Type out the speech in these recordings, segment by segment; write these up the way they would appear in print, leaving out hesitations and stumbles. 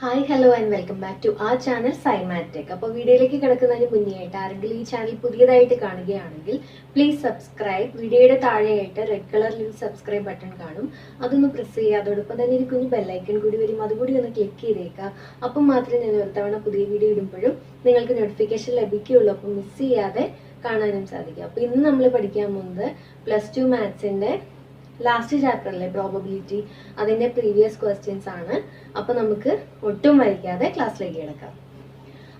Hi hello and welcome back to ആ channel സൈമാറ്റെക്. അപ്പോൾ വീഡിയോയിലേക്ക് കിടക്കുന്നതിന് മുന്നേയായിട്ട് ആരെങ്കിലും ഈ ചാനൽ പുതിയതായിട്ട് കാണുകയാണെങ്കിൽ പ്ലീസ് സബ്സ്ക്രൈബ്. വീഡിയോയുടെ താഴെയായിട്ട് റെഡ് കളറിൽ സബ്സ്ക്രൈബ് ബട്ടൺ കാണും, അതൊന്ന് പ്രസ് ചെയ്യുക. അതോടൊപ്പം തന്നെ ഒരു കുഞ്ഞു ബെല്ലൈക്കൺ കൂടി വരും, അതുകൂടി ഒന്ന് ക്ലിക്ക് ചെയ്തേക്കുക. അപ്പം മാത്രമേ ഞാൻ ഒരു തവണ പുതിയ വീഡിയോ ഇടുമ്പോഴും നിങ്ങൾക്ക് നോട്ടിഫിക്കേഷൻ ലഭിക്കുകയുള്ളൂ. അപ്പം മിസ് ചെയ്യാതെ കാണാനും സാധിക്കും. അപ്പോൾ ഇന്ന് നമ്മൾ പഠിക്കാൻ പോകുന്നത് +2 മാത്സിന്റെ ലാസ്റ്റ് ചാപ്റ്ററിലെ പ്രോബബിലിറ്റി, അതിന്റെ പ്രീവിയസ് ക്വസ്റ്റ്യൻസ് ആണ്. അപ്പൊ നമുക്ക് ഒട്ടും വൈകാതെ ക്ലാസ്സിലേക്ക് കിടക്കാം.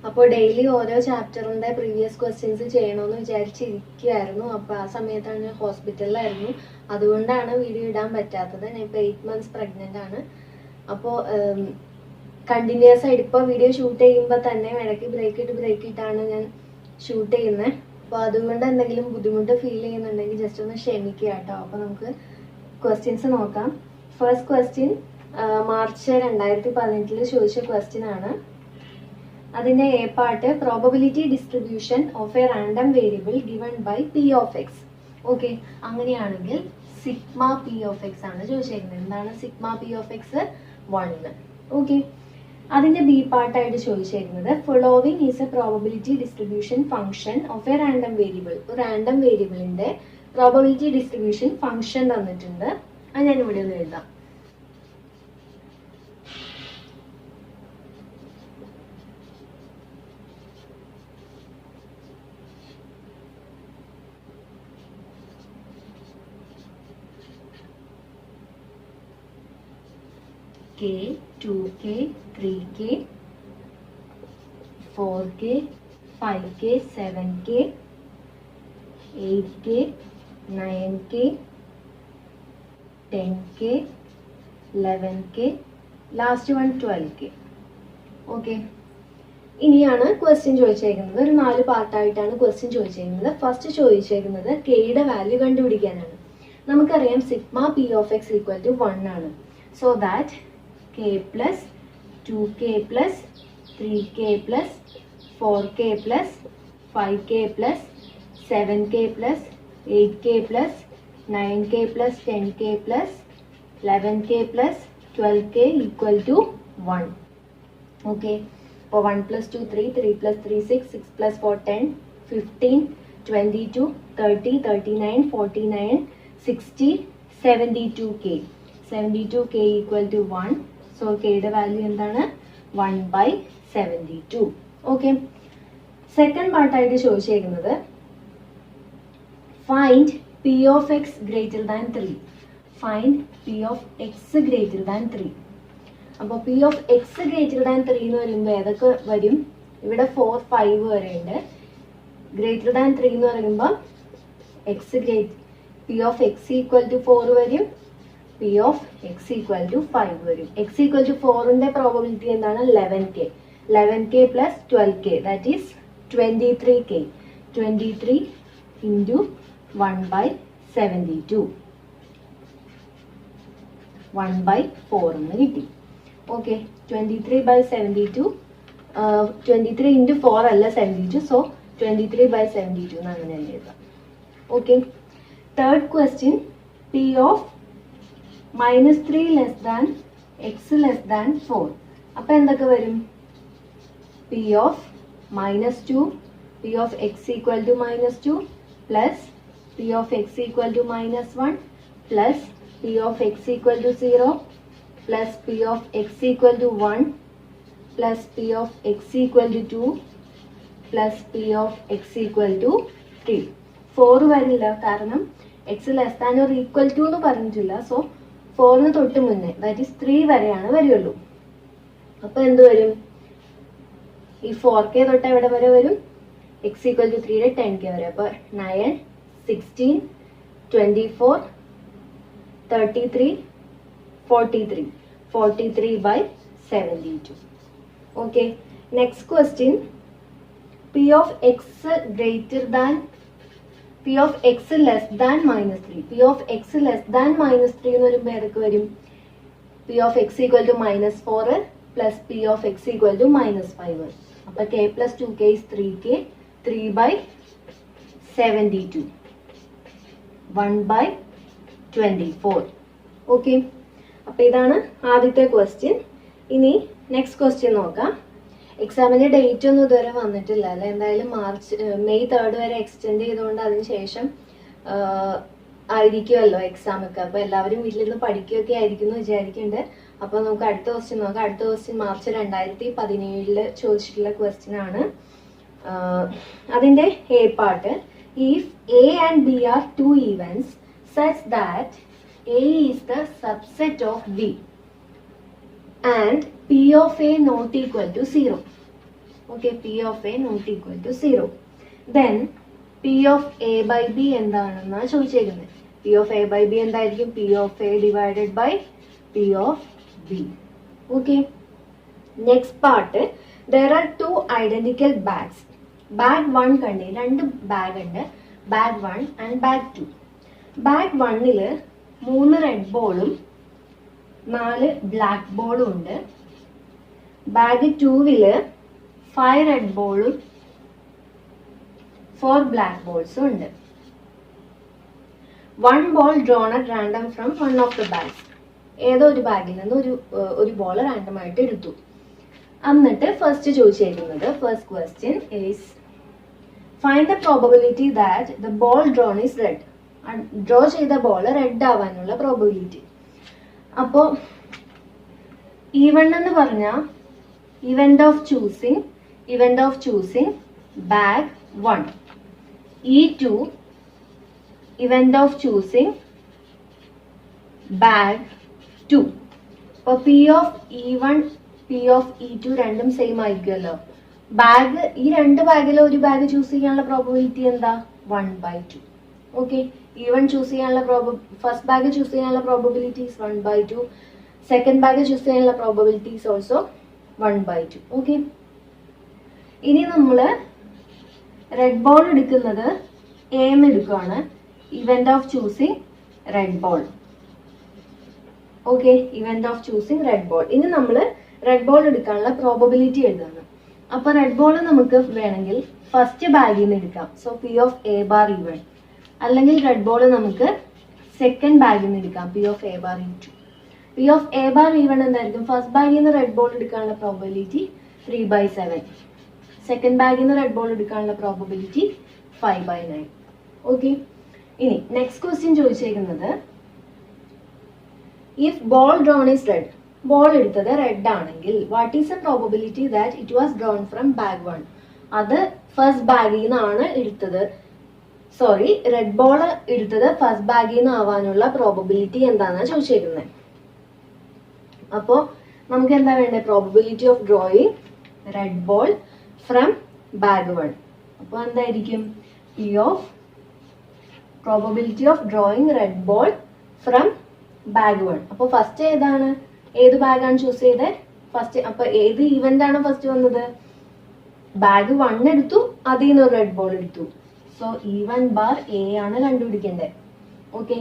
അപ്പോൾ ഡെയിലി ഓരോ ചാപ്റ്ററിന്റെ പ്രീവിയസ് ക്വസ്റ്റ്യൻസ് ചെയ്യണമെന്ന് വിചാരിച്ചിരിക്കുമായിരുന്നു. അപ്പൊ ആ സമയത്താണ് ഞാൻ ഹോസ്പിറ്റലിലായിരുന്നു, അതുകൊണ്ടാണ് വീഡിയോ ഇടാൻ പറ്റാത്തത്. ഞാൻ ഇപ്പൊ 8 months പ്രഗ്നന്റ് ആണ്. അപ്പോൾ കണ്ടിന്യൂസ് ആയിട്ട് ഇപ്പോൾ വീഡിയോ ഷൂട്ട് ചെയ്യുമ്പോൾ തന്നെ ഇടയ്ക്ക് ബ്രേക്ക് ഇട്ടാണ് ഞാൻ ഷൂട്ട് ചെയ്യുന്നത്. അപ്പോൾ അതുകൊണ്ട് എന്തെങ്കിലും ബുദ്ധിമുട്ട് ഫീൽ ചെയ്യുന്നുണ്ടെങ്കിൽ ജസ്റ്റ് ഒന്ന് ക്ഷമിക്കുക കേട്ടോ. അപ്പോൾ നമുക്ക് ക്വസ്റ്റ്യൻസ് നോക്കാം. ഫസ്റ്റ് ക്വസ്റ്റ്യൻ മാർച്ച് 2018 ചോദിച്ച ക്വസ്റ്റ്യൻ ആണ്. അതിന്റെ A part probability distribution of a random variable given by P of X. Okay, അങ്ങനെയാണെങ്കിൽ സിഗ്മ പി ഓഫ് എക്സ് ആണ് ചോദിച്ചിരിക്കുന്നത്. എന്താണ് sigma P of X? 1. Okay, അതിന്റെ ബി പാർട്ടായിട്ട് ചോദിച്ചിരിക്കുന്നത് following is a probability distribution function of a random variable. ഒരു random വേരിയബിളിന്റെ probability distribution function തന്നിട്ടുണ്ട്. അത് ഞാൻ ഇവിടെ ഒന്ന് എഴുതാം. K, 2K, 3K, 4K, 5K, 7K, 8K, 9K, 10K, 11K, last 12K. Okay, ഇനിയാണ് ക്വസ്റ്റ്യൻ ചോദിച്ചേക്കുന്നത്. ഒരു 4 പാർട്ടായിട്ടാണ് ക്വസ്റ്റ്യൻ ചോദിച്ചേക്കുന്നത്. ഫസ്റ്റ് ചോദിച്ചേക്കുന്നത് കെയുടെ വാല്യൂ കണ്ടുപിടിക്കാനാണ്. നമുക്കറിയാം sigma P of X equal to 1 ആണ്. So that k plus 2k plus 3k plus 4k plus 5k plus 7k plus 8k plus 9k plus 10k plus 11k plus 12k equal to 1. Okay, for 1 plus 2 3, 3 plus 3 6, 6 plus 4 10, 15, 22, 30, 39, 49, 60, 72k. 72k equal to 1. So kയുടെ value എന്താണ്? 1/72. Okay, second പാർട്ടായിട്ട് ചോദിച്ചേക്കുന്നത് find P of X greater than 3. Find P of X greater than 3. അപ്പോൾ P of X greater than 3 എന്ന് പറയുമ്പോൾ ഏതൊക്കെ വരും? ഇവിടെ 4 5 വരെ ഉണ്ട്. ഗ്രേറ്റർ ദാൻ 3 എന്ന് പറയുമ്പോൾ X P of X equal to 4 വരും, P of X equal to 5 വരും. എക്സ് ഈക്വൽ ടു 4ന്റെ പ്രോബബിലിറ്റി എന്താണ്? 11k. 11k plus 12k, that is 23k. 23 into 1/72. 1/4 എന്ന് കിട്ടി. ഓക്കെ, 23/72. 23 into 4 അല്ല 72, സോ 23/72 എന്ന് അങ്ങനെ എഴുതാം. Okay, third question P of -3 less than x less than 4. അപ്പൊ എന്തൊക്കെ വരും? P of -2, P of X equal to -2 plus P of X equal to -1 plus P of X equal to 0 plus P of X equal to 1 plus P of X equal to 2 plus P of X equal to 3. 4 വരില്ല, കാരണം X less than or equal to എന്ന് പറഞ്ഞിട്ടില്ല. So 4 തൊട്ട് മുന്നേ, that is 3 വരെയാണ് വരുള്ളൂ. അപ്പൊ എന്ത് വരും? ഈ 4k തൊട്ട് എവിടെ വരെ വരും? എക്സ് ഈക്വൽ ടു 3യുടെ 10k വരെ. അപ്പൊ 9, 16, 24, 33, 43. 43/72. Okay, next question P of X greater than P of X less than -3. P of X less than -3 എന്ന് വരുമ്പോൾ ഏതൊക്കെ വരും? P of X equal to -4 plus P of X equal to -5. അപ്പൊ k plus 2k is 3k. 3/72. 1/24. Okay, അപ്പൊ ഇതാണ് ആദ്യത്തെ question. ഇനി next question നോക്കാം. എക്സാമിന്റെ ഡേറ്റ് ഒന്നും ഇതുവരെ വന്നിട്ടില്ല അല്ലെ. എന്തായാലും മെയ് 3 വരെ എക്സ്റ്റെൻഡ് ചെയ്തുകൊണ്ട് അതിനുശേഷം ആയിരിക്കുമല്ലോ എക്സാം ഒക്കെ. അപ്പൊ എല്ലാവരും വീട്ടിലിരുന്ന് പഠിക്കുകയൊക്കെ ആയിരിക്കും എന്ന് വിചാരിക്കുന്നുണ്ട്. അപ്പൊ നമുക്ക് അടുത്ത ക്വസ്റ്റ്യൻ നോക്കാം. അടുത്ത ക്വസ്റ്റ്യൻ മാർച്ച് 2017 ചോദിച്ചിട്ടുള്ള ക്വസ്റ്റ്യൻ ആണ്. അതിന്റെ A part, if A and B are two events such that A is the subset of B and P of A not equal to 0. Okay, P of A not equal to 0. Then P of A by B എന്താണെന്നാ ചോദിച്ചേക്കുന്നത്. P of A by B എന്തായിരിക്കും? P of A divided by P of B. Okay. Next part, there are two identical bags. Bag 1 കണ്ടേ, രണ്ട് bag ഉണ്ട്. Bag 1 and bag 2. Bag 1ൽ 3 red ബോളും 4 black ബോളും ഉണ്ട്. Bag 2ൽ 5 red ബോളും 4 black ബോൾസും ഉണ്ട്. 1 ball drone at random from one of the bags. ഏതോ ഒരു ബാഗിൽ നിന്ന് ഒരു ബോൾ റാൻഡം ആയിട്ട് എടുത്തു. എന്നിട്ട് ഫസ്റ്റ് ചോദിച്ചേക്കുന്നത്, first question is find the probability that the ball drawn is red. Draw ചെയ്ത ബോൾ റെഡ് ആവാനുള്ള പ്രോബബിലിറ്റി. അപ്പോ E1 എന്ന് പറഞ്ഞ event of choosing bag 1. E2 event of choosing bag 2. അപ്പൊ P of E1 P of E2 രണ്ടും same ആയിരിക്കുമല്ലോ. Bag, ഈ രണ്ട് ബാഗിൽ ഒരു ബാഗ് ചൂസ് ചെയ്യാനുള്ള പ്രോബബിലിറ്റി എന്താ? 1/2. ഓക്കെ, E1 ചൂസ് ചെയ്യാനുള്ള ഫസ്റ്റ് ബാഗ് ചൂസ് ചെയ്യാനുള്ള പ്രോബബിലിറ്റി 1/2. സെക്കൻഡ് ബാഗ് ചൂസ് ചെയ്യാനുള്ള പ്രോബബിലിറ്റി ഈസ് ഓൾസോ 1/2. ഓക്കെ, ഇനി നമ്മള് റെഡ് ബോൾ എടുക്കുന്നത് എന്ന് എടുക്കുകയാണ്. Event of choosing red ball. Okay, event of choosing red ball. ഇനി നമ്മള് റെഡ് ബോൾ എടുക്കാനുള്ള പ്രോബബിലിറ്റി എഴുതാണ്. അപ്പൊ റെഡ് ബോൾ നമുക്ക് വേണമെങ്കിൽ ഫസ്റ്റ് ബാഗിൽ നിന്ന് എടുക്കാം. So P of A bar E1. അല്ലെങ്കിൽ റെഡ് ബോൾ നമുക്ക് സെക്കൻഡ് ബാഗിൽ നിന്ന് എടുക്കാം. P of A bar E2. P of A bar E1 എന്തായിരിക്കും? ഫസ്റ്റ് ബാഗിൽ നിന്ന് റെഡ് ബോൾ എടുക്കാനുള്ള പ്രോബബിലിറ്റി 3/7. സെക്കൻഡ് ബാഗിൽ നിന്ന് റെഡ് ബോൾ എടുക്കാനുള്ള പ്രോബബിലിറ്റി 5/9. ഓക്കെ, ഇനി നെക്സ്റ്റ് ക്വസ്റ്റ്യൻ ചോദിച്ചേക്കുന്നത്, if ball drawn is red. Ball എടുത്തത് റെഡ് ആണെങ്കിൽ what is a probability that it was drawn from bag 1. അത് ഫസ്റ്റ് ബാഗിൽ നിന്നാണ് എടുത്തത്. സോറി, റെഡ് ബോൾ എടുത്തത് ഫസ്റ്റ് ബാഗിൽ നിന്ന് ആവാനുള്ള പ്രോബബിലിറ്റി എന്താണെന്നാണ് ചോദിച്ചേക്കുന്നത്. അപ്പോ നമുക്ക് എന്താ വേണ്ടത്? Probability of drawing red ball from bag 1. അപ്പൊ എന്തായിരിക്കും? Probability of drawing red ball from bag 1. അപ്പൊ ഫസ്റ്റ് ഏതാണ്? ഏത് ബാഗാണ് ചൂസ് ചെയ്തത്? ഫസ്റ്റ്. അപ്പൊ ഏത് ഇവന്റ് ആണ് ഫസ്റ്റ് വന്നത്? ബാഗ് 1 എടുത്തു, അതിൽ നിന്ന് ഒരു റെഡ് ബോൾ എടുത്തു. സോ E1 bar A ആണ് കണ്ടുപിടിക്കേണ്ടത്. ഓക്കെ,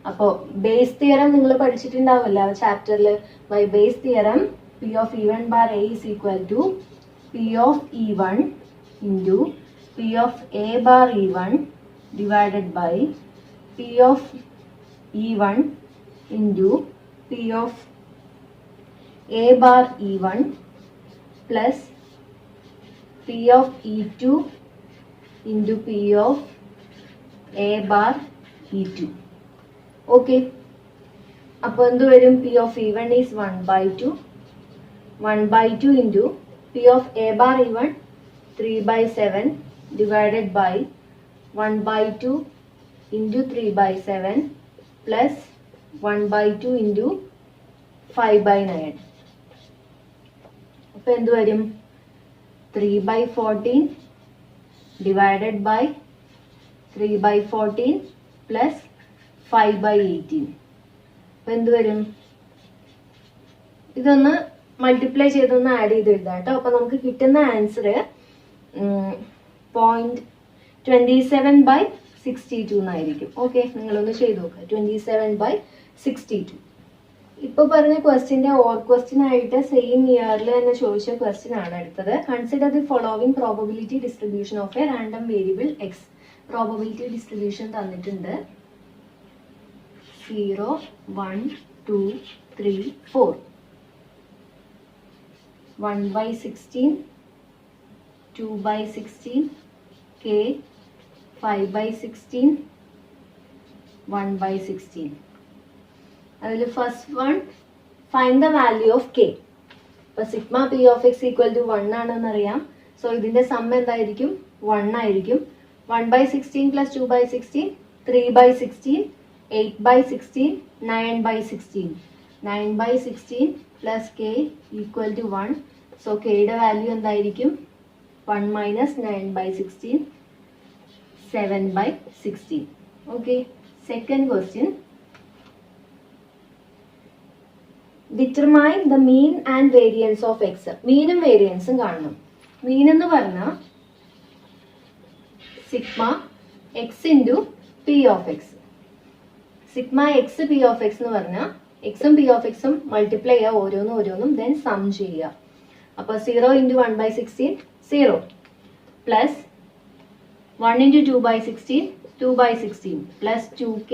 അപ്പോ ബേസ് തിയറം നിങ്ങൾ പഠിച്ചിട്ടുണ്ടാവില്ല ചാപ്റ്ററിൽ. By Bayes theorem P of E1 bar A is equal to P of E1 into P of A bar E1 divided by P of E1 into P of A bar E1 plus P of E2 into P of A bar E2. Okay, അപ്പൊ എന്ത് വരും? P of E1 is 1/2. 1/2 into P of A bar E1 3/7 divided by 1/2 into 3/7 plus 1/2 into 5/9. അപ്പൊ എന്ത് വരും? 3/14 divided by 3/14 plus 5/18. അപ്പൊ എന്ത് വരും? ഇതൊന്ന് മൾട്ടിപ്ലൈ ചെയ്തൊന്ന് ആഡ് ചെയ്ത് എഴുതാം കേട്ടോ. അപ്പൊ നമുക്ക് കിട്ടുന്ന ആൻസർ 0.27/62 എന്നായിരിക്കും. ഓക്കെ, നിങ്ങളൊന്ന് ചെയ്ത് നോക്കുക. 27/62. ഇപ്പൊ പറഞ്ഞ ക്വസ്റ്റ്യന്റെ ഓർ ക്വസ്റ്റ്യൻ ആയിട്ട് സെയിം ഇയറിൽ തന്നെ ചോദിച്ച ക്വസ്റ്റ്യൻ ആണ് അടുത്തത്. Consider the following probability distribution of a random variable X. Probability distribution തന്നിട്ടുണ്ട്. 0, 1, 2, 3, 4. 1/16, 2/16, K 5/16, 1/16. അതിൽ first one find the value of K. അപ്പോൾ sigma P of X equal to 1 ആണെന്ന് അറിയാം. സോ ഇതിന്റെ സം എന്തായിരിക്കും? 1 ആയിരിക്കും. 1/16 plus 2/16, 3/16, 8/16, 9/16. 9/16 plus K equal to 1. So കെയുടെ value എന്തായിരിക്കും? 1 minus 9/16, 7/16. Okay. Second question, determine the mean and variance of X. മീനും വേരിയൻസും കാണണം. മീൻ എന്ന് പറഞ്ഞാൽ sigma X into P of X. Sigma X P of X എന്ന് പറഞ്ഞാൽ എക്സും പി ഓഫ് എക്സും മൾട്ടിപ്ലൈ ചെയ്യുക, ഓരോന്നും ദെൻ സം ചെയ്യുക. അപ്പോൾ 0 into 1/16 0 plus 1 into 2/16 2/16 plus 2K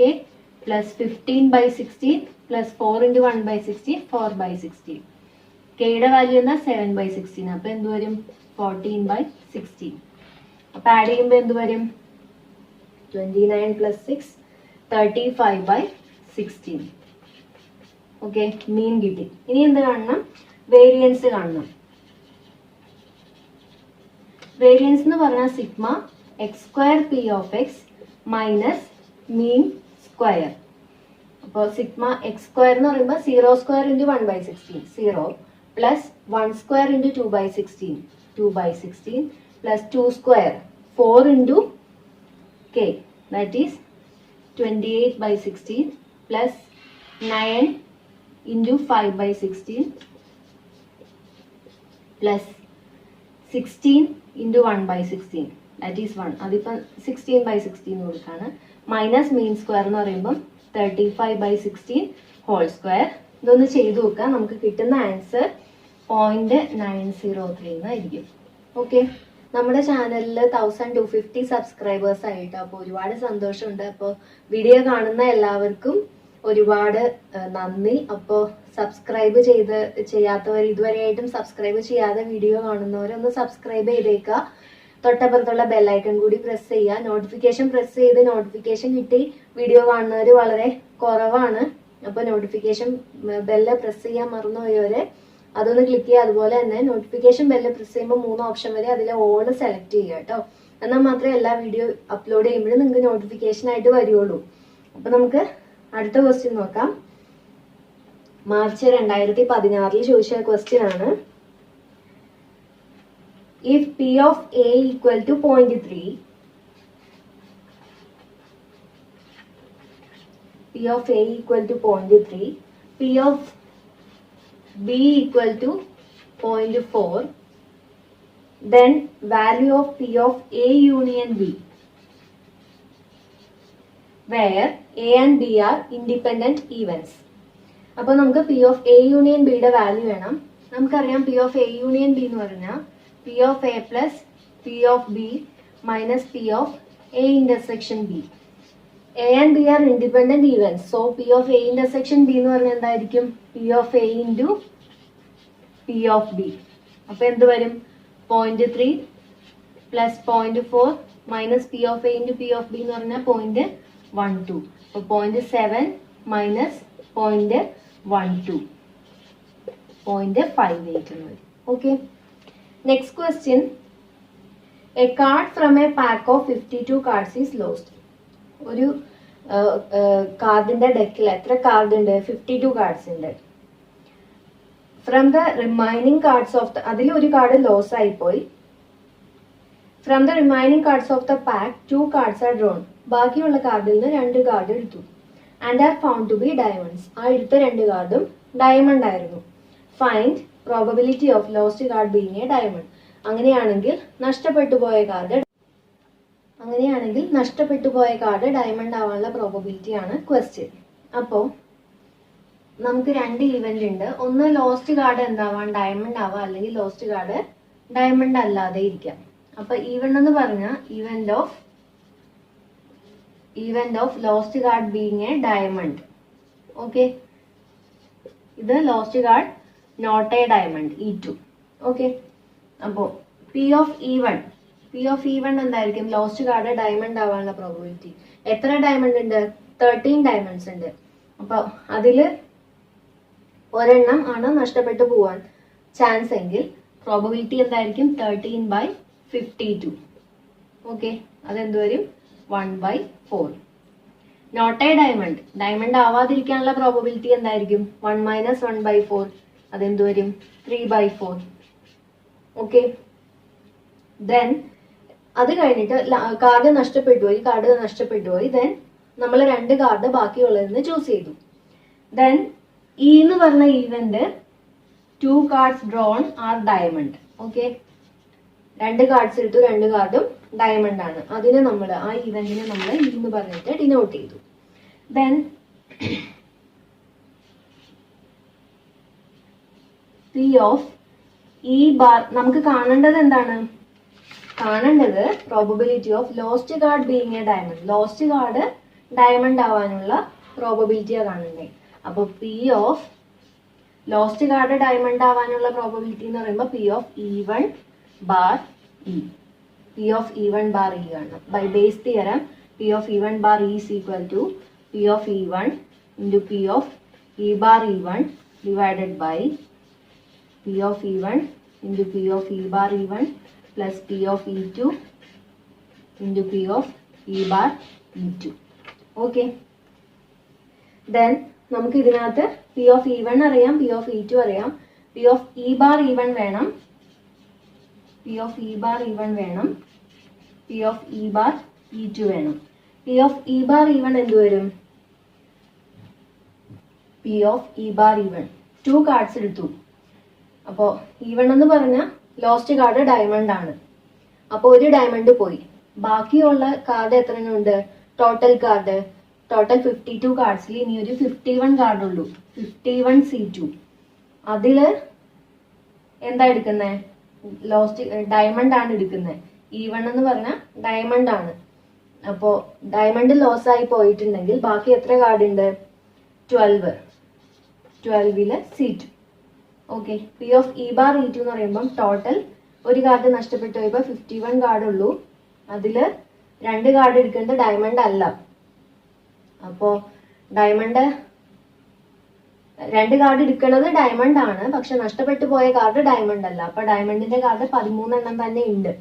plus 15/16 plus 4 into 1/16 4/16. കെയുടെ വാല്യൂ എന്താ? 7/16. അപ്പോൾ എന്ത് വരും? 14/16. അപ്പോൾ ആഡ് ചെയ്യുമ്പോൾ എന്ത് വരും? 29 പ്ലസ് 6 35/16. ഓക്കെ, മീൻ കിട്ടി. ഇനി എന്ത് കാണണം? വേരിയൻസ് കാണണം. വേരിയൻസ് എന്ന് പറഞ്ഞാൽ sigma X square P of X minus mean square. അപ്പോൾ സിഗ്മ എക്സ് സ്ക്വയർ എന്ന് പറയുമ്പോൾ 0 square into 1/16 0 plus 1 square into 2/16 2/16 plus 2 square 4 into K that is 28/16 plus 9 into 5/16 plus 16 into 1/16 that is 1. അതിപ്പോൾ 16/16 കൊടുക്കാണ്. Minus mean square എന്ന് പറയുമ്പം 35/16 whole square. ഇതൊന്ന് ചെയ്തു നോക്കാം. നമുക്ക് കിട്ടുന്ന ആൻസർ 0.903 എന്നായിരിക്കും. ഓക്കെ, നമ്മുടെ ചാനലിൽ 1250 സബ്സ്ക്രൈബേഴ്സ് ആയിട്ട്. അപ്പോൾ ഒരുപാട് സന്തോഷമുണ്ട്. അപ്പോൾ വീഡിയോ കാണുന്ന എല്ലാവർക്കും ഒരുപാട് നന്ദി. അപ്പോൾ സബ്സ്ക്രൈബ് ചെയ്യാത്തവർ, ഇതുവരെയായിട്ടും സബ്സ്ക്രൈബ് ചെയ്യാതെ വീഡിയോ കാണുന്നവരൊന്ന് സബ്സ്ക്രൈബ് ചെയ്തേക്കുക. തൊട്ടപ്പുറത്തുള്ള ബെല്ലൈക്കൺ കൂടി പ്രസ് ചെയ്യുക. നോട്ടിഫിക്കേഷൻ പ്രസ് ചെയ്ത് നോട്ടിഫിക്കേഷൻ കിട്ടി വീഡിയോ കാണുന്നവർ വളരെ കുറവാണ്. അപ്പോൾ നോട്ടിഫിക്കേഷൻ ബെല്ല് പ്രസ് ചെയ്യാൻ മറന്നുപോയവരെ അതൊന്ന് ക്ലിക്ക് ചെയ്യുക. അതുപോലെ തന്നെ നോട്ടിഫിക്കേഷൻ ബെല്ല് പ്രസ് ചെയ്യുമ്പോൾ 3 ഓപ്ഷൻ വരെ അതിലെ ഓൾ സെലക്ട് ചെയ്യുക കേട്ടോ. എന്നാൽ മാത്രമേ എല്ലാ വീഡിയോ അപ്ലോഡ് ചെയ്യുമ്പോഴും നിങ്ങൾക്ക് നോട്ടിഫിക്കേഷൻ ആയിട്ട് വരുള്ളൂ. അപ്പോൾ നമുക്ക് അടുത്ത ക്വസ്റ്റ്യൻ നോക്കാം. മാർച്ച് 2016 ചോദിച്ച ക്വസ്റ്റ്യൻ ആണ്. If P of A equal to 0.3, P of A equal to 0.3, P of B equal to 0.4, then value of P of A union B, where A and B are independent events. അപ്പോൾ നമുക്ക് P of A union B യുടെ value വേണം. നമുക്കറിയാം P of A union B എന്ന് പറഞ്ഞാൽ P of A plus P of B minus P of A intersection B. A and B are independent events. So P of A intersection B എന്ന് പറഞ്ഞാൽ എന്തായിരിക്കും? P of A into P of B. അപ്പോൾ എന്ത് വരും? 0.3 plus 0.4 minus P of A into P of B എന്ന് പറഞ്ഞാൽ 0.12. അപ്പോൾ 0.7 minus 0.12 0.58 എന്ന് വരും. Okay, next question. A card from a pack of 52 cards is lost. ഒരു കാർഡിന്റെ ഡെക്കിൽ എത്ര കാർഡ് ഉണ്ട്? 52 കാർഡ്സ് ഉണ്ട്. From the remaining cards of the, അതിൽ ഒരു കാർഡ് ലോസ് ആയിപ്പോയി. From the remaining cards of the pack 2 cards are drawn. ബാക്കിയുള്ള കാർഡിൽ നിന്ന് 2 കാർഡ് എടുത്തു. And are found to be diamonds. ആ എടുത്ത 2 കാർഡും ഡയമണ്ട് ആയിരുന്നു. Find probability of lost card being a diamond. അങ്ങനെയാണെങ്കിൽ നഷ്ടപ്പെട്ടു പോയ കാർഡ് ഡയമണ്ട് ആവാനുള്ള പ്രോബബിലിറ്റി ആണ് ക്വസ്റ്റ്യൻ. അപ്പോൾ നമുക്ക് 2 ഈവന്റ് ഉണ്ട്. ഒന്ന് ലോസ്റ്റ് കാർഡ് എന്താവാൻ? ഡയമണ്ട് ആവാം, അല്ലെങ്കിൽ ലോസ്റ്റ് കാർഡ് ഡയമണ്ട് അല്ലാതെ ഇരിക്കാം. അപ്പൊ ഈവന്റ് എന്ന് പറഞ്ഞാൽ event of lost card being a diamond. Okay, ഇത് lost card not a diamond E2. Okay. അപ്പോൾ പി ഓഫ് ഇ വൺ എന്തായിരിക്കും? ലോസ്റ്റ് കാർഡ് ഡയമണ്ട് ആവാനുള്ള പ്രോബിലിറ്റി. എത്ര ഡയമണ്ട് ഉണ്ട്? 13 ഡയമണ്ട്സ് ഉണ്ട്. അപ്പൊ അതില് ഒരെണ്ണം ആണ് നഷ്ടപ്പെട്ടു പോവാൻ ചാൻസ് എങ്കിൽ പ്രോബിലിറ്റി എന്തായിരിക്കും? 13/52. ഓക്കെ, അതെന്ത് വരും? 1/4. നോട്ട് എ ഡയമണ്ട് ആവാതിരിക്കാനുള്ള പ്രോബിലിറ്റി എന്തായിരിക്കും? 1 - 1/4. അതെന്ത് വരും? 3/4. ഓക്കെ. ദെൻ അത് കഴിഞ്ഞിട്ട് കാർഡ് നഷ്ടപ്പെട്ടു പോയി. ദെൻ നമ്മൾ 2 കാർഡ് ബാക്കിയുള്ളതെന്ന് ചൂസ് ചെയ്തു. ദെൻ ഈ എന്ന് പറഞ്ഞ event 2 cards drawn are diamond. Okay, 2 cards എടുത്തു, 2 കാർഡും ഡയമണ്ട് ആണ്. അതിനെ നമ്മൾ ആ ഈവന്റിനെ നമ്മൾ ഈ എന്ന് പറഞ്ഞിട്ട് ഡിനോട്ട് ചെയ്തു. Then P of E bar നമുക്ക് കാണേണ്ടത് എന്താണ്? കാണേണ്ടത് probability of lost card being a diamond. Lost card diamond ആവാനുള്ള പ്രോബബിലിറ്റിയാണ് കാണണ്ടേ. അപ്പോൾ P of lost card diamond ആവാനുള്ള പ്രോബബിലിറ്റി എന്ന് പറയുമ്പോൾ പി ഓഫ് ഇ1 ബാർ ഇ. പി ഓഫ് ഇ1 ബാർ ഇ ആണ്. By Bayes theorem P of ഇ1 bar E is equal to P of ഇ1 into P of E bar ഇ1 divided by P of ഇ1 into P of E bar ഇ1 plus P of ഇ2 into P of E bar ഇ2. Okay. Then നമുക്ക് ഇതിനകത്ത് P of ഇ1 അറിയാം, P of ഇ2 അറിയാം. പി ഓഫ് ഇ ബാർ ഇ1 വേണം, പി ഓഫ് ഇ ബാർ ഇ1 വേണം, പി ഓഫ് ഇ ബാർ ഇ2 വേണം. പി ഓഫ് ഇ ബാർ ഇ1 എന്ത് വരും? പി ഓഫ് ഇ ബാർ ഇ1 2 കാർഡ്സ് എടുത്തു. അപ്പോൾ ഇ1 എന്ന് പറഞ്ഞാൽ ലോസ്റ്റ് കാർഡ് ഡയമണ്ട് ആണ്. അപ്പോൾ ഒരു ഡയമണ്ട് പോയി. ബാക്കിയുള്ള കാർഡ് എത്ര ഉണ്ട്? ടോട്ടൽ 52 കാർഡ്സിൽ ഇനി ഒരു 51 കാർഡ് ഉള്ളൂ. 51C2. അതില് എന്താ എടുക്കുന്നത്? ലോസ്റ്റ് ഡയമണ്ട് ആണ് എടുക്കുന്നത്. ഇ1 എന്ന് പറഞ്ഞാൽ ഡയമണ്ട് ആണ്. അപ്പോൾ ഡയമണ്ട് ലോസ് ആയി പോയിട്ടുണ്ടെങ്കിൽ ബാക്കി എത്ര കാർഡ് ഉണ്ട്? 12. 12ല് C2. Okay. P of E bar ഇ2 എന്ന് പറയുമ്പം ടോട്ടൽ ഒരു കാർഡ് നഷ്ടപ്പെട്ടു പോയപ്പോൾ 51 കാർഡ് ഉള്ളൂ. അതില് 2 കാർഡ് എടുക്കുന്നത് ഡയമണ്ട് അല്ല. അപ്പോൾ ഡയമണ്ട് 2 കാർഡ് എടുക്കുന്നത് ഡയമണ്ട് ആണ്, പക്ഷെ നഷ്ടപ്പെട്ടു പോയ കാർഡ് ഡയമണ്ട് അല്ല. അപ്പൊ ഡയമണ്ടിന്റെ കാർഡ് 13 എണ്ണം തന്നെ ഉണ്ട്.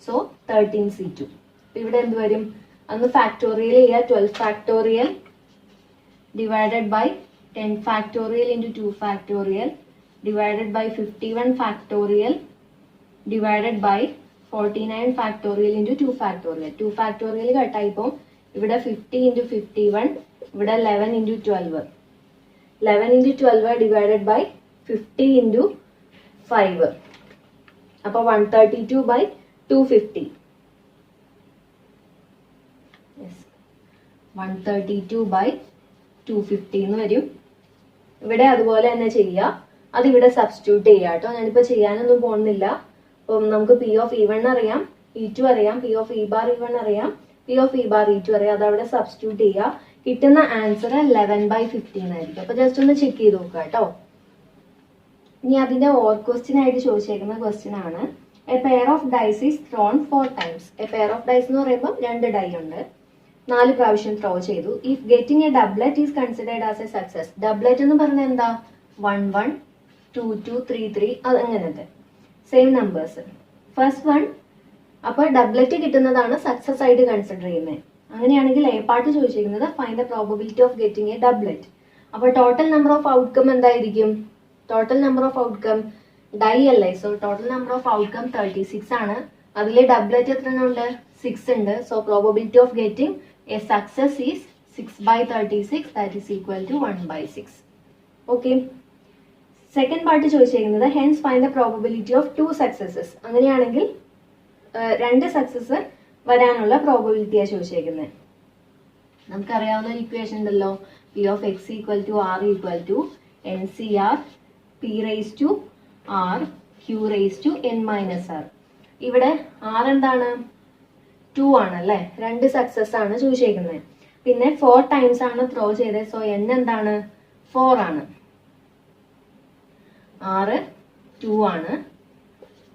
So 13C2. ഇവിടെ എന്ത് വരും? അന്ന് ഫാക്ടോറിയൽ ചെയ്യുക. 12 factorial divided by 10 factorial into 2 factorial divided by 51 factorial divided by 49 factorial into 2 factorial. 2 factorial കട്ടായിപ്പോൾ ഇവിടെ 50 ഇൻറ്റു 51, ഇവിടെ 11 into 12. 11 into 12 divided by 50 into 5. അപ്പോൾ 132/250. 132/250 എന്ന് വരും. ഇവിടെ അതുപോലെ തന്നെ ചെയ്യുക. അതിവിടെ സബ്സ്റ്റിറ്റ്യൂട്ട് ചെയ്യുക കേട്ടോ. ഞാനിപ്പോൾ ചെയ്യാനൊന്നും പോകുന്നില്ല. അപ്പം നമുക്ക് പി ഓഫ് ഇ1 അറിയാം, ഇ2 അറിയാം, പി ഓഫ് ഇ ബാർ ഇ1 അറിയാം, പി ഓഫ് ഇ ബാർ ഇ2 അറിയാം. അതവിടെ സബ്സ്റ്റിറ്റ്യൂട്ട് ചെയ്യുക. കിട്ടുന്ന ആൻസർ 11/15 ആയിരിക്കും. അപ്പൊ ജസ്റ്റ് ഒന്ന് ചെക്ക് ചെയ്ത് നോക്കുക കേട്ടോ. ഇനി അതിന്റെ ഓർ ക്വസ്റ്റ്യൻ ആയിട്ട് ചോദിച്ചേക്കുന്ന ക്വസ്റ്റ്യൻ ആണ് a pair of dice is thrown 4 times. A pair of dice എന്ന് പറയുമ്പോൾ 2 ഡൈ ഉണ്ട്, 4 പ്രാവശ്യം ത്രോ ചെയ്തു. If getting a doublet is considered as a success. Doublet എന്ന് പറഞ്ഞാൽ എന്താ? 1 1 2 2 3 3 അത് അങ്ങനത്തെ സെയിം നമ്പേഴ്സ്. ഫസ്റ്റ് വൺ അപ്പൊ ഡബ്ലറ്റ് കിട്ടുന്നതാണ് സക്സസ് ആയിട്ട് കൺസിഡർ ചെയ്യുന്നത്. അങ്ങനെയാണെങ്കിൽ എ പാർട്ട് ചോദിച്ചിരിക്കുന്നത് find the probability of getting a doublet. അപ്പൊ ടോട്ടൽ നമ്പർ ഓഫ് ഔട്ട്കം എന്തായിരിക്കും? Total number of outcome die അല്ലേ. So total number of outcome 36 ആണ്. അതിലെ ഡബ്ലറ്റ് എത്ര ഉണ്ട്? 6 ഉണ്ട്. So probability of getting a success is 6/36, that is equal to 1/6. Okay. Second part ചോദിച്ചിരിക്കുന്നത് hence find the probability of 2 successes. അങ്ങനെയാണെങ്കിൽ 2 success വരാനുള്ള പ്രോബബിലിറ്റിയാണ് ചോദിച്ചേക്കുന്നത്. നമുക്കറിയാവുന്ന ഒരു ഇക്വേഷൻ ഉണ്ടല്ലോ, P of X equal to R equal to NCR P raise to R Q raise to n-r. ഇവിടെ R എന്താണ്? 2 ആണ് അല്ലേ. 2 സക്സസ് ആണ് ചോദിച്ചേക്കുന്നത്. പിന്നെ 4 times ആണ് ത്രോ ചെയ്തത്. സോ n എന്താണ്? 4 ആണ്. R 2 ആണ്,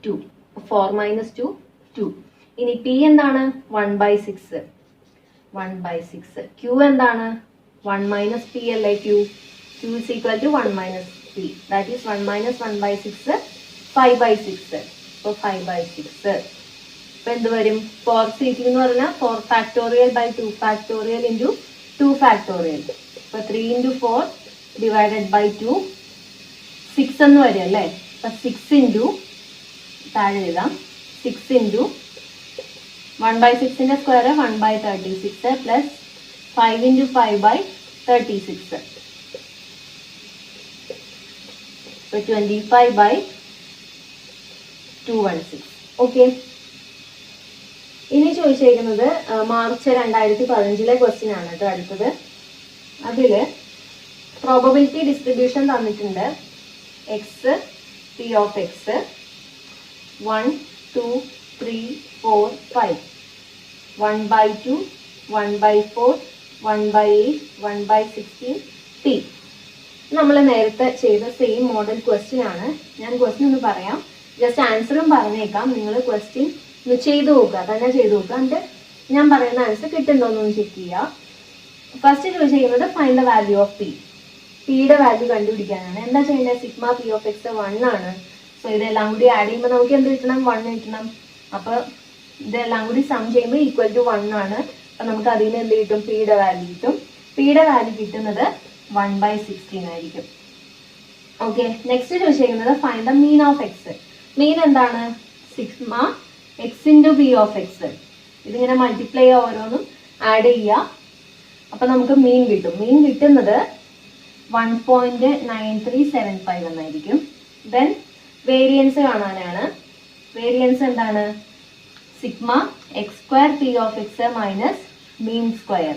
2. 4 minus 2, 2. ഇനി P എന്താണ്? 1/6. 1/6. Q എന്താണ്? 1 minus P അല്ലേ Q? Q is equal to 1 minus P. That is 1 minus 1/6, 5/6. അപ്പോൾ 5/6. ഇപ്പൊ എന്ത് വരും? 4C2 എന്ന് പറഞ്ഞാൽ 4 factorial by 2 factorial into 2 factorial. ഇപ്പൊ 3 into 4 divided by 2, 6 എന്ന് വരും അല്ലേ? അപ്പൊ 6 into താഴെ എഴുതാം, 6 into 1/6ന്റെ സ്ക്വയർ 1/36 പ്ലസ് 5 into 5/36. ഇപ്പൊ 25/216. ഓക്കെ. ഇനി ചോദിച്ചിരിക്കുന്നത് മാർച്ച് 2015 ക്വസ്റ്റ്യൻ ആണ് കേട്ടോ അടുത്തത്. അതില് പ്രോബബിലിറ്റി ഡിസ്ട്രിബ്യൂഷൻ തന്നിട്ടുണ്ട്. X, P of X 1, 2, 3, 4, 5, 1/2, 1/4, 1/8, 1/16 p. നമ്മൾ നേരത്തെ ചെയ്ത സെയിം മോഡൽ ക്വസ്റ്റ്യൻ ആണ്. ഞാൻ ക്വസ്റ്റ്യൻ ഒന്ന് പറയാം, ജസ്റ്റ് ആൻസറും പറഞ്ഞേക്കാം. നിങ്ങൾ ക്വസ്റ്റ്യൻ ഒന്ന് ചെയ്തു നോക്കുക, തന്നെ ചെയ്തു നോക്കുക. എന്നിട്ട് ഞാൻ പറയുന്ന ആൻസർ കിട്ടുന്നുണ്ടോന്നൊന്ന് ചെക്ക് ചെയ്യുക. ഫസ്റ്റ് ചോദിച്ചിരിക്കുന്നത് find the value of P. പിയുടെ വാല്യൂ കണ്ടുപിടിക്കാനാണ്. എന്താ ചെയ്യേണ്ടത്? സിഗ്മ പി ഓഫ് എക്സ് 1 ആണ്. സോ ഇതെല്ലാം കൂടി ആഡ് ചെയ്യുമ്പോൾ നമുക്ക് എന്ത് കിട്ടണം? 1 കിട്ടണം. അപ്പൊ ഇതെല്ലാം കൂടി സം ചെയ്യുമ്പോൾ ഈക്വൽ ടു 1 ആണ്. അപ്പൊ നമുക്ക് അതിൽ നിന്ന് എന്ത് കിട്ടും? പിയുടെ വാല്യൂ കിട്ടും. പിയുടെ വാല്യൂ കിട്ടുന്നത് 1/16 ആയിരിക്കും. ഓക്കെ. നെക്സ്റ്റ് ചോദിച്ചിരിക്കുന്നത് find the mean of X. Mean എന്താണ്? Sigma X into P of X. ഇതിങ്ങനെ മൾട്ടിപ്ലൈ ഓരോന്നും ആഡ് ചെയ്യുക. അപ്പൊ നമുക്ക് മീൻ കിട്ടും. മീൻ കിട്ടുന്നത് 1.9375 എന്നായിരിക്കും. ദെൻ വേരിയൻസ് കാണാനാണ്. വേരിയൻസ് എന്താണ്? Sigma X square P of X minus mean square.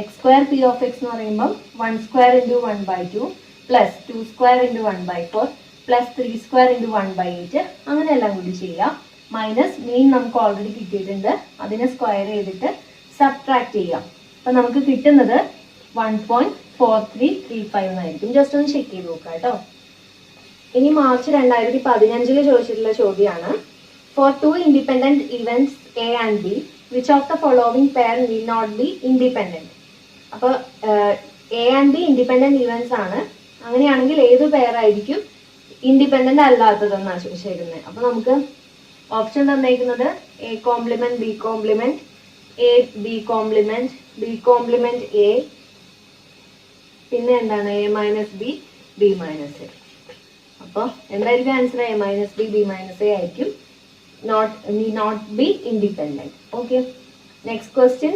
X square P of X എന്ന് പറയുമ്പോൾ 1 square into 1/2 plus 2 square into 1/4 plus 3 square into 1/8 അങ്ങനെ എല്ലാം കൂടി ചെയ്യാം. മൈനസ് മീൻ നമുക്ക് ഓൾറെഡി കിട്ടിയിട്ടുണ്ട്, അതിനെ സ്ക്വയർ ചെയ്തിട്ട് സബ്ട്രാക്ട് ചെയ്യാം. അപ്പൊ നമുക്ക് കിട്ടുന്നത് 1.4335 എന്നായിരിക്കും. ജസ്റ്റ് ഒന്ന് ചെക്ക് ചെയ്ത് നോക്കാം കേട്ടോ. ഇനി മാർച്ച് 2015 ചോദിച്ചിട്ടുള്ള ചോദ്യമാണ്. Four 2 independent events A and B, which of the following pair need not be independent? അപ്പോൾ A and B independent events ആണ്. അങ്ങനെയാണെങ്കിൽ ഏത് പെയർ ആയിരിക്കും ഇൻഡിപെൻഡന്റ് അല്ലാത്തതെന്നാണ് ചോദിച്ചിരിക്കുന്നത്. അപ്പൊ നമുക്ക് ഓപ്ഷൻ തന്നേക്കുന്നത് A complement, B complement, A B complement, B complement A, പിന്നെ എന്താണ് A minus B, B minus A. അപ്പോൾ എന്തായിരിക്കും answer? A minus B, B minus A ആയിരിക്കും. Not B independent. Okay. Next question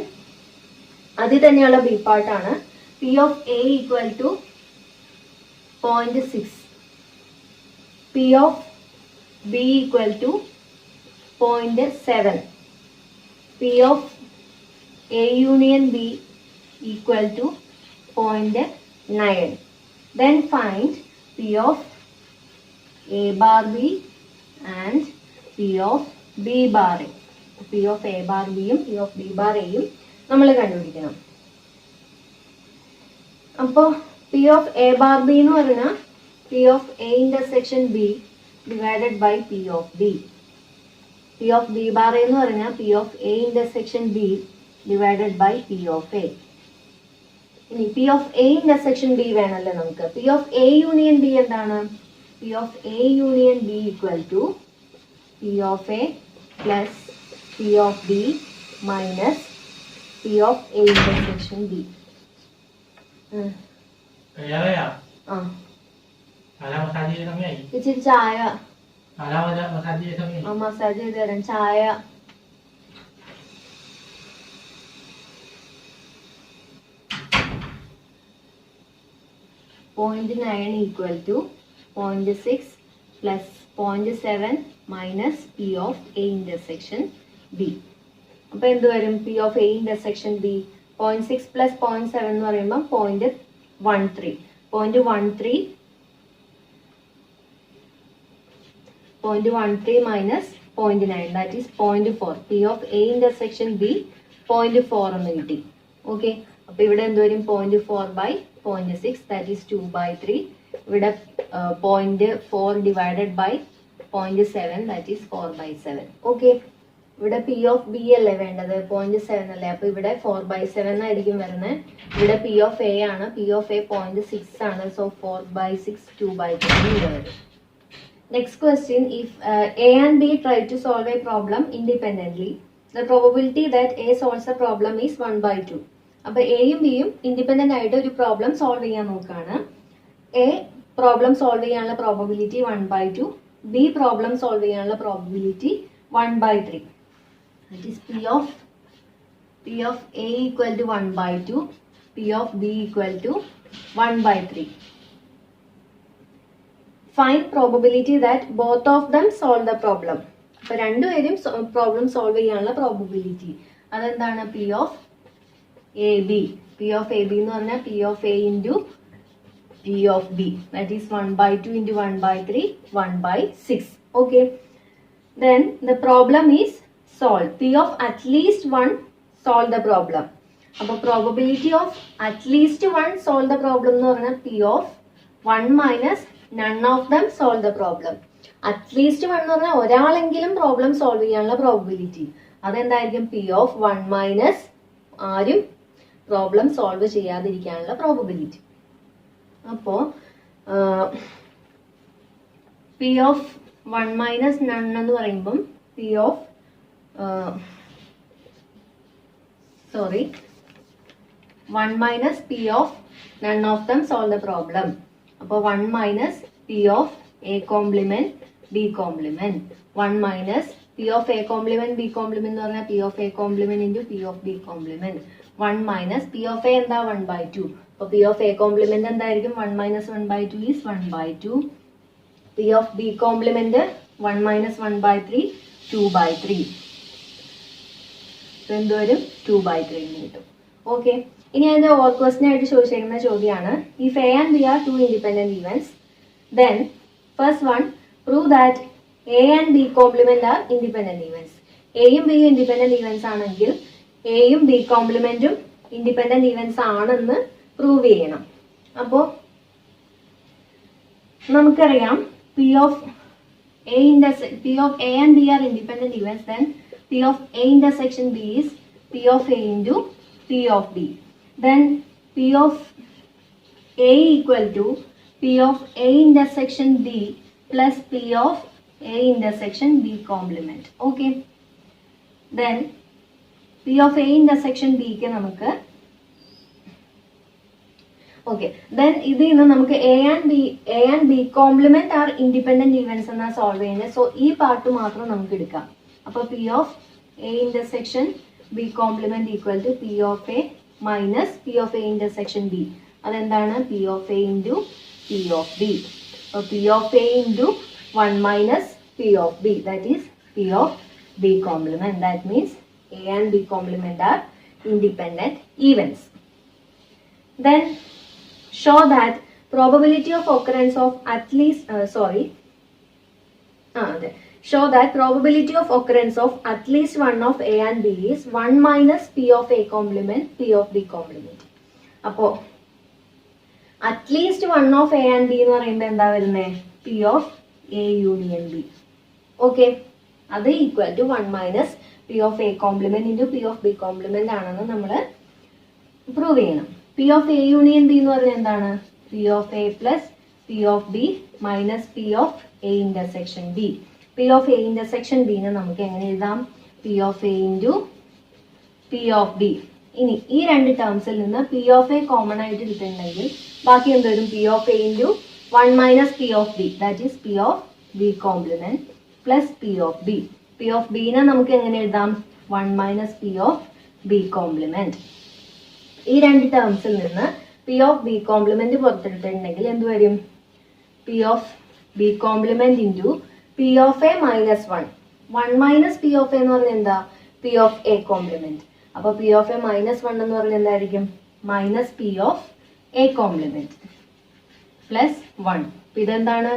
അതിൽ തന്നെയുള്ള ബി പാർട്ടാണ്. P of A equal to 0.6, P of B equal to 0.7, P of A union B equal to 0.9. Then find P of A bar B and P of B bar A. P of A bar B യും P of B bar A യും നമ്മൾ കണ്ടുപിടിക്കണം. അപ്പോൾ P of A bar B എന്ന് പറഞ്ഞാൽ P of A intersection B divided by P of B. P of B bar A എന്ന് പറഞ്ഞാൽ P of A intersection B divided by P of A. ഇനി P of A intersection B വേണമല്ലോ നമുക്ക്. P of A union B എന്താണ്? P of A union B equal to P of A plus P of B minus P of A intersection B. ഇച്ചിരി ചായ massage ചെയ്ത് തരാം. ചായ 0.9 equal to 0.6 plus 0.7 minus P of A intersection B. അപ്പോൾ എന്ത് വരും? P of A intersection B 0.6 plus 0.7 എന്ന് പറയുമ്പോൾ 0.13. 0.13 minus 0.9 that is 0.4. P of A intersection B 0.4 എന്ന് കിട്ടി. ഓക്കെ. അപ്പോൾ ഇവിടെ എന്ത് വരും? 0.4/0.6 that is 2/3. ഇവിടെ 0.4 divided by 0.7 that is 4/7. Okay, ഇവിടെ പി ഓഫ് ബി അല്ലേ വേണ്ടത്, 0.7 അല്ലേ, അപ്പൊ ഇവിടെ 4/7 ആയിരിക്കും വരുന്നത്. ഇവിടെ പി ഓഫ് എ ആണ്, പി ഓഫ് എ 0.6 ആണ്, സോ 4/6 2/3 വരും. Next question, if A and B try to solve a problem independently, the probability that A solves a problem is 1/2. അപ്പൊ എയും ബിയും ഇൻഡിപെൻഡന്റ് ആയിട്ട് ഒരു പ്രോബ്ലം സോൾവ് ചെയ്യാൻ നോക്കാണ്. എ പ്രോബ്ലം സോൾവ് ചെയ്യാനുള്ള പ്രോബബിലിറ്റി 1/2, ബി പ്രോബ്ലം സോൾവ് ചെയ്യാനുള്ള probability 1/3. That is P of A equal to 1/2, P of B equal to 1/3. Find probability that both of them solve the problem. അപ്പൊ രണ്ടുപേരും problem solve ചെയ്യാനുള്ള probability അതെന്താണ്? P of AB. P of AB എന്ന് പറഞ്ഞാൽ P of A into P of B. That is 1/2 into 1/3, 1/6. Okay. Then the problem is solved. P of at least one solve the problem. അപ്പോൾ probability of at least one solve the problem എന്ന് പറഞ്ഞാൽ P of 1 minus none of them solve the problem. At least one എന്ന് പറഞ്ഞാൽ ഒരാളെങ്കിലും problem solve ചെയ്യാനുള്ള probability അതെന്തായിരിക്കും? P of 1 minus ആരും problem solve ചെയ്യാതിരിക്കാനുള്ള probability. അപ്പോ P of 1 minus none എന്ന് പറയുമ്പം P of 1 minus P of none of them solve the problem. അപ്പോൾ 1 minus P of A complement B complement, 1 minus P of A complement B complement എന്ന് പറഞ്ഞാൽ P of A complement into P of B complement, 1 minus P of A എന്താ? 1/2. അപ്പോൾ P of A complement എന്തായിരിക്കും? 1 minus 1/2 is 1/2. P of B complement 1 minus 1/3, 2/3. എന്ത് വരും? 2/3 എന്ന് കിട്ടും. Okay, ഇനി അതിന്റെ ഓർ ക്വസ്റ്റ്യൻ ആയിട്ട് ചോദിച്ചിരിക്കുന്ന ചോദ്യമാണ്, if A and B are two independent events then first one prove that A and B complement are independent events. എയും ബിയും ഇൻഡിപെൻഡന്റ് ഈവൻസ് ആണെങ്കിൽ എയും ബി കോംപ്ലിമെന്റും ഇൻഡിപെൻഡന്റ് ഈവൻസ് ആണെന്ന് പ്രൂവ് ചെയ്യണം. അപ്പോ നമുക്കറിയാം P of A and B are independent events, then P of A intersection B is P of A into P of B. Then P of A equal to P of A intersection B plus P of A intersection B complement. Okay. Then P of A intersection B के നമുക്ക് okay. Then ഇതിൽ നിന്ന് നമുക്ക് A and B complement are independent events എന്നാ solve ചെയ്യുന്നത്. So ഈ part മാത്രം നമുക്ക് എടുക്കാം. അപ്പോൾ P of A intersection B complement equal to P of A minus P of A intersection B. അതെന്താണ്? P of A into P of B. അപ്പോൾ P of A into 1 minus P of B, that is P of B complement. That means A and B complement are independent events. Then show that probability of occurrence of at least show that probability of occurrence of at least one of A and B is 1 minus P of A complement P of B complement. അപ്പോ at least one of A and B എന്ന് പറയുമ്പോൾ എന്താ വരുന്നത്? P of A union B. Okay, അത് equal to 1 minus P of A complement into P of B complement ആണെന്ന് നമ്മൾ prove ചെയ്യണം. P of A union B എന്ന് പറഞ്ഞാൽ എന്താണ്? P of A plus P of B minus P of A intersection B. P of A intersection B നെ നമുക്ക് എങ്ങനെ എഴുതാം? P of A into P of B. ഇനി ഈ രണ്ട് ടേംസിൽ നിന്ന് P of A കോമൺ ആയിട്ട് കിട്ടുന്നുണ്ടെങ്കിൽ ബാക്കി എന്ത് വരും? P of A into 1 minus P of B, that is P of B complement plus P of B. P of B നെ നമുക്ക് എങ്ങനെ എഴുതാം? 1 minus P of B complement. ഈ രണ്ട് ടേംസിൽ നിന്ന് P of B complement പുറത്തെടുത്തിട്ടുണ്ടെങ്കിൽ എന്ത് വരും? P of B complement into P of A minus 1. 1 minus P of A എന്ന് പറഞ്ഞാൽ എന്താ? P of A complement. അപ്പോൾ P of A minus 1 എന്ന് പറഞ്ഞാൽ എന്തായിരിക്കും? Minus P of A complement plus 1. അപ്പോൾ ഇതെന്താണ്?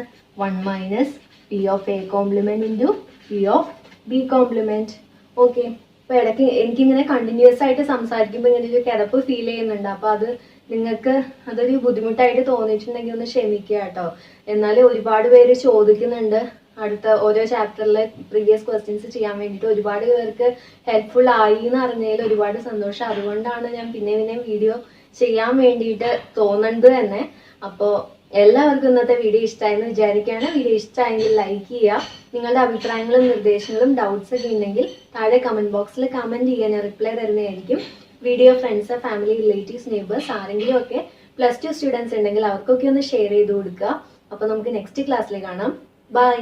1 minus P of A complement into P of B complement. Okay, അപ്പോൾ ഇടയ്ക്ക് എനിക്കിങ്ങനെ കണ്ടിന്യൂസ് ആയിട്ട് സംസാരിക്കുമ്പോൾ ഇങ്ങനെ ഒരു കിടപ്പ് ഫീൽ ചെയ്യുന്നുണ്ട്. അപ്പോൾ അത് നിങ്ങൾക്ക് അതൊരു ബുദ്ധിമുട്ടായിട്ട് തോന്നിയിട്ടുണ്ടെങ്കിൽ ഒന്ന് ക്ഷമിക്കുക കേട്ടോ. എന്നാലും ഒരുപാട് പേര് ചോദിക്കുന്നുണ്ട് അടുത്ത ഓരോ ചാപ്റ്ററിലെ പ്രീവിയസ് ക്വസ്റ്റ്യൻസ് ചെയ്യാൻ വേണ്ടിയിട്ട് ഒരുപാട് പേർക്ക് ഹെൽപ്ഫുൾ ആയി എന്ന് അറിഞ്ഞതിൽ ഒരുപാട് സന്തോഷം. അതുകൊണ്ടാണ് ഞാൻ പിന്നെ വീഡിയോ ചെയ്യാൻ വേണ്ടിയിട്ട് തോന്നുന്നത് തന്നെ. അപ്പോൾ എല്ലാവർക്കും ഇന്നത്തെ വീഡിയോ ഇഷ്ടമായെന്ന് വിചാരിക്കുകയാണ്. വീഡിയോ ഇഷ്ടമായെങ്കിൽ ലൈക്ക് ചെയ്യുക. നിങ്ങളുടെ അഭിപ്രായങ്ങളും നിർദ്ദേശങ്ങളും ഡൗട്ട്സ് ഒക്കെ ഉണ്ടെങ്കിൽ താഴെ കമന്റ് ബോക്സിൽ കമന്റ് ചെയ്യാൻ റിപ്ലൈ തരുന്നതായിരിക്കും. Video friends, family, relatives, neighbours ആരെങ്കിലും ഒക്കെ +2 സ്റ്റുഡൻസ് ഉണ്ടെങ്കിൽ അവർക്കൊക്കെ ഒന്ന് ഷെയർ ചെയ്ത് കൊടുക്കുക. അപ്പോൾ നമുക്ക് നെക്സ്റ്റ് ക്ലാസ്സിൽ കാണാം. ബൈ.